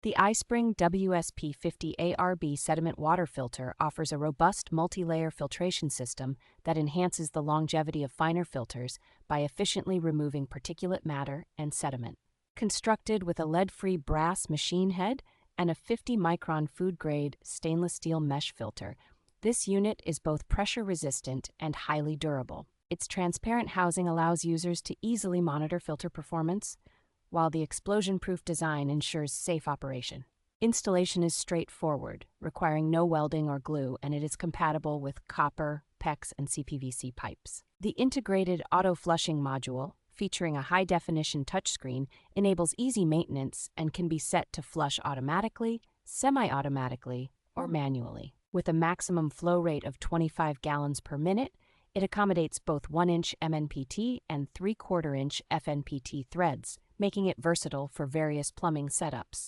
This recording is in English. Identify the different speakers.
Speaker 1: The iSpring WSP50ARB Sediment Water Filter offers a robust multi-layer filtration system that enhances the longevity of finer filters by efficiently removing particulate matter and sediment. Constructed with a lead-free brass machine head and a 50-micron food-grade stainless steel mesh filter, this unit is both pressure-resistant and highly durable. Its transparent housing allows users to easily monitor filter performance, while the explosion-proof design ensures safe operation. Installation is straightforward, requiring no welding or glue, and it is compatible with copper, PEX, and CPVC pipes. The integrated auto-flushing module, featuring a high-definition touchscreen, enables easy maintenance and can be set to flush automatically, semi-automatically, or manually. With a maximum flow rate of 25 gallons per minute, it accommodates both 1-inch MNPT and 3/4-inch FNPT threads, making it versatile for various plumbing setups.